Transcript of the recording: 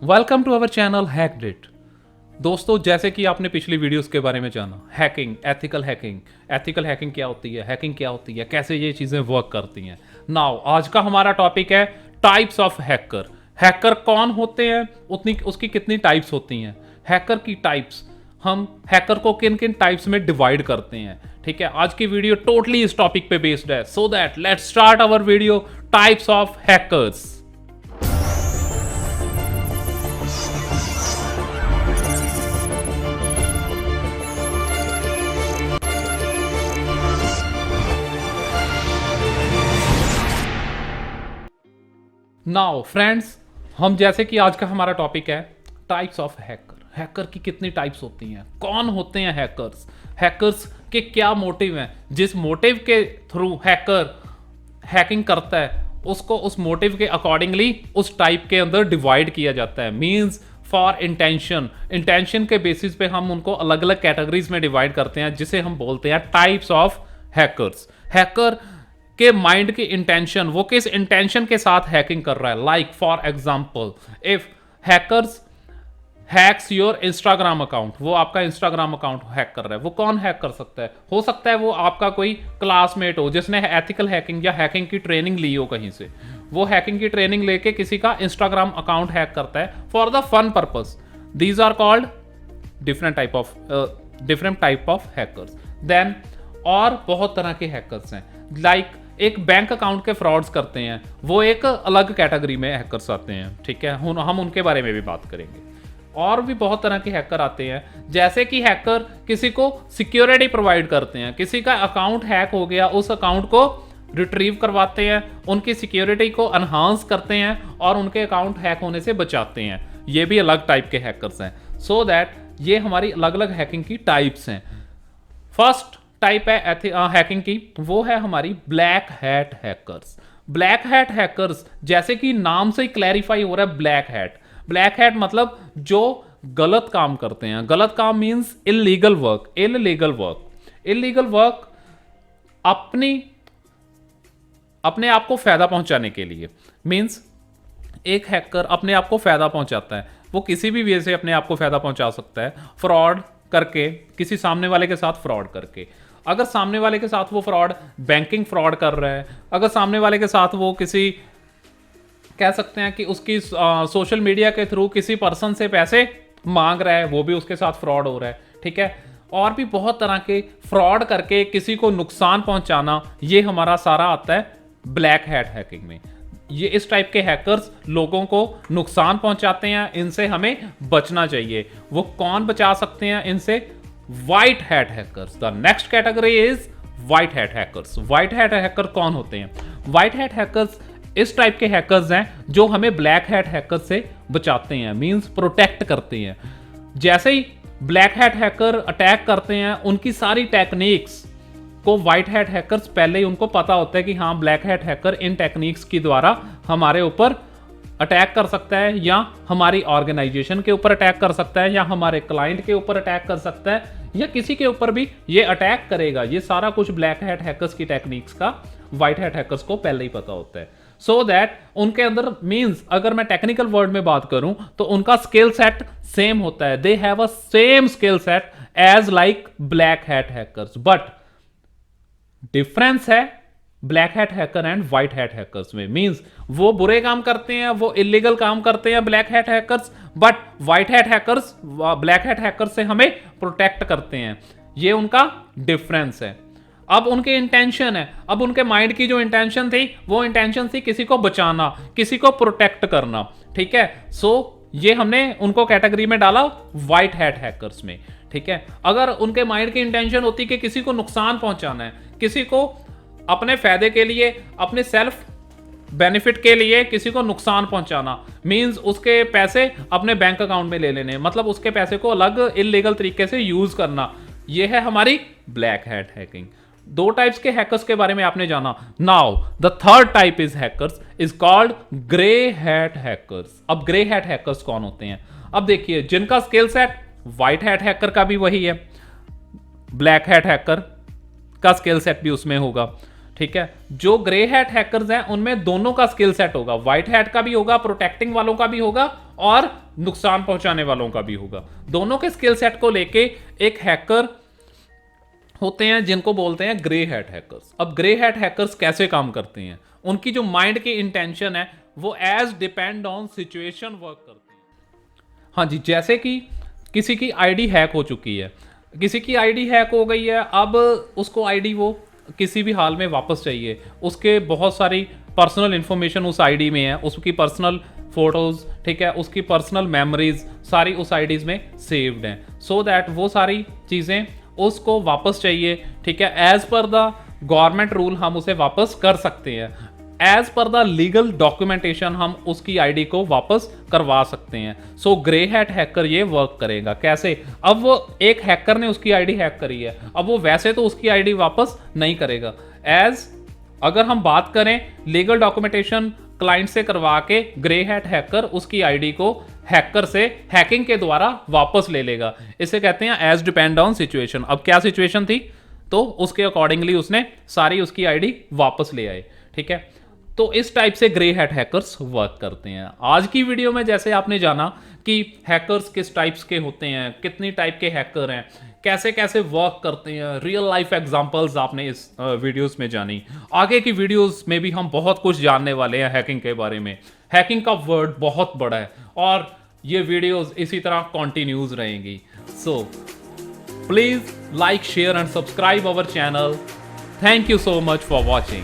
Welcome to our channel हैकडिट। दोस्तों, जैसे कि आपने पिछली वीडियोस के बारे में जाना, हैकिंग, एथिकल हैकिंग क्या होती है, हैकिंग क्या होती है, कैसे ये चीज़ें वर्क करती हैं। नाउ आज का हमारा टॉपिक है टाइप्स ऑफ हैकर। हैकर कौन होते हैं, उतनी उसकी कितनी टाइप्स होती हैं, हैकर की टाइप्स, हम हैकर को किन किन टाइप्स में डिवाइड करते हैं। ठीक है, आज की वीडियो टोटली इस टॉपिक पे बेस्ड है। So that let's start our video, types of hackers. Now friends, हम जैसे कि आज का हमारा टॉपिक है टाइप्स ऑफ हैकर। हैकर की कितनी टाइप्स होती हैं, कौन होते हैं हैकर्स, हैकर्स के क्या मोटिव हैं, जिस मोटिव के थ्रू हैकर हैकिंग करता है उसको उस मोटिव के अकॉर्डिंगली उस टाइप के अंदर डिवाइड किया जाता है। मींस फॉर इंटेंशन के बेसिस पे हम उनको अलग अलग कैटेगरीज में डिवाइड करते हैं, जिसे हम बोलते हैं टाइप्स ऑफ हैकर्स। हैकर के माइंड की इंटेंशन, वो किस इंटेंशन के साथ हैकिंग कर रहा है। Like for example, if hackers hacks your Instagram account, वो आपका इंस्टाग्राम अकाउंट हैक कर रहा है, वो कौन हैक कर सकता है। हो सकता है वो आपका कोई क्लासमेट हो जिसने एथिकल हैकिंग या हैकिंग की ट्रेनिंग ली हो कहीं से, वो हैकिंग की ट्रेनिंग लेके किसी का इंस्टाग्राम अकाउंट हैक करता है for the fun purpose. These are called different type of hackers. Then और बहुत तरह के हैकर्स हैं, लाइक एक बैंक अकाउंट के फ्रॉड्स करते हैं, वो एक अलग कैटेगरी में हैकर्स आते हैं। ठीक है, हम उनके बारे में भी बात करेंगे। और भी बहुत तरह के हैकर आते हैं, जैसे कि हैकर किसी को सिक्योरिटी प्रोवाइड करते हैं, किसी का अकाउंट हैक हो गया, उस अकाउंट को रिट्रीव करवाते हैं, उनकी सिक्योरिटी को एनहांस करते हैं और उनके अकाउंट हैक होने से बचाते हैं। ये भी अलग टाइप के हैकर्स हैं। सो दैट ये हमारी अलग अलग हैकिंग की टाइप्स हैं। फर्स्ट टाइप है हैकिंग की, वो है हमारी black hat hackers. Black hat hackers, जैसे कि नाम से ही क्लैरिफाई हो रहा है, ब्लैक हैट। ब्लैक हैट मतलब जो गलत काम करते हैं। गलत काम मींस इलीगल वर्क अपने आप को फायदा पहुंचाने के लिए। मींस एक हैकर अपने आप को फायदा पहुंचाता है, वो किसी भी वे से अपने आप को फायदा पहुंचा सकता है, फ्रॉड करके, किसी सामने वाले के साथ फ्रॉड करके। अगर सामने वाले के साथ वो फ्रॉड बैंकिंग फ्रॉड कर रहा है, अगर सामने वाले के साथ वो किसी, कह सकते हैं कि उसकी सोशल मीडिया के थ्रू किसी पर्सन से पैसे मांग रहा है, वो भी उसके साथ फ्रॉड हो रहा है। ठीक है, और भी बहुत तरह के फ्रॉड करके किसी को नुकसान पहुंचाना, ये हमारा सारा आता है ब्लैक हैट हैकिंग में। ये इस टाइप के हैकर्स लोगों को नुकसान पहुंचाते हैं, इनसे हमें बचना चाहिए। वो कौन बचा सकते हैं इनसे? White hat hackers. The next category is white hat hackers. White hat hacker कौन होते हैं? व्हाइट हैट हैकर्स इस टाइप के हैकर्स हैं जो हमें ब्लैक हैट हैकर से बचाते हैं, मींस प्रोटेक्ट करते हैं। जैसे ही ब्लैक हैट हैकर अटैक करते हैं, उनकी सारी टेक्निक्स को व्हाइट हैट हैकर्स पहले ही उनको पता होता है कि हाँ, ब्लैक हैट हैकर इन टेक्निक्स के द्वारा हमारे ऊपर अटैक कर सकता है, या हमारी ऑर्गेनाइजेशन के ऊपर अटैक कर सकता है, या हमारे क्लाइंट के ऊपर अटैक कर सकता है, या किसी के ऊपर भी ये अटैक करेगा। ये सारा कुछ ब्लैक हैट हैकर्स की टेक्निक्स का व्हाइट हैट हैकर्स को पहले ही पता होता है। सो दैट उनके अंदर, मींस अगर मैं टेक्निकल वर्ड में बात करूं तो उनका स्किल सेट सेम होता है। They have a same skill set as like black hat hackers, but difference है black hat hacker and white hat hackers में। मींस वो बुरे काम करते हैं, वो इलीगल काम करते हैं black hat hackers, but white hat hackers black hat hackers से हमें प्रोटेक्ट करते हैं। ये उनका डिफरेंस है। अब उनके इंटेंशन है, अब उनके माइंड की जो इंटेंशन थी, वो इंटेंशन थी किसी को बचाना, किसी को प्रोटेक्ट करना। ठीक है, सो ये हमने उनको कैटेगरी में डाला व्हाइट हैट हैकर्स में। ठीक है, अगर उनके माइंड की इंटेंशन होती कि किसी को नुकसान पहुंचाना है, किसी को अपने फायदे के लिए, अपने सेल्फ बेनिफिट के लिए किसी को नुकसान पहुंचाना, मींस उसके पैसे अपने बैंक अकाउंट में ले लेने, मतलब उसके पैसे को अलग इलीगल तरीके से यूज करना, ये है हमारी ब्लैक हैट हैकिंग। दो टाइप्स के हैकर्स के बारे में आपने जाना। Now the third type is hackers is called grey hat hackers. अब ग्रे हैट हैकर्स कौन होते हैं? अब देखिए, जिनका skill set white hat hacker का भी वही है, ब्लैक हैट हैकर का स्किल सेट भी उसमें होगा। ठीक है, जो ग्रे हैट हैकर्स हैं उनमें दोनों का स्किल सेट होगा, व्हाइट हैट का भी होगा, प्रोटेक्टिंग वालों का भी होगा, और नुकसान पहुंचाने वालों का भी होगा। दोनों के स्किल सेट को लेके एक हैकर होते हैं जिनको बोलते हैं ग्रे हैट हैकर्स। अब ग्रे हैट हैकर्स कैसे काम करते हैं, उनकी जो माइंड की इंटेंशन है वो as depend on situation work करती है। हाँ जी, जैसे कि किसी की आईडी हैक हो चुकी है, किसी की आईडी हैक हो गई है, अब उसको आईडी वो किसी भी हाल में वापस चाहिए, उसके बहुत सारी पर्सनल इंफॉर्मेशन उस आईडी में है, उसकी पर्सनल फोटोज, ठीक है, उसकी पर्सनल मेमोरीज सारी उस आईडीज में सेव्ड हैं, सो दैट वो सारी चीज़ें उसको वापस चाहिए, ठीक है, as per the government rule हम उसे वापस कर सकते हैं, as per the legal documentation हम उसकी आईडी को वापस करवा सकते हैं। सो ग्रे हैट हैकर ये वर्क करेगा कैसे, अब वो एक हैकर ने उसकी आईडी हैक करी है, अब वो वैसे तो उसकी आईडी वापस नहीं करेगा, एज अगर हम बात करें लीगल डॉक्यूमेंटेशन क्लाइंट से करवा के ग्रे हैट हैकर उसकी आईडी को हैकर से हैकिंग के द्वारा वापस ले लेगा। इसे कहते हैं एज डिपेंड ऑन सिचुएशन। अब क्या सिचुएशन थी, तो उसके अकॉर्डिंगली उसने सारी उसकी आईडी वापस ले आए, ठीक है। तो इस टाइप से ग्रे हैट हैकर्स वर्क करते हैं। आज की वीडियो में जैसे आपने जाना कि हैकर्स किस टाइप्स के होते हैं, कितनी टाइप के हैकर हैं, कैसे कैसे वर्क करते हैं, रियल लाइफ एग्जांपल्स आपने इस वीडियोस में जानी। आगे की वीडियोस में भी हम बहुत कुछ जानने वाले हैं हैकिंग के बारे में। हैकिंग का वर्ड बहुत बड़ा है और ये वीडियोस इसी तरह कंटिन्यूज रहेंगी। So please like, share and subscribe our channel. Thank you so much for watching.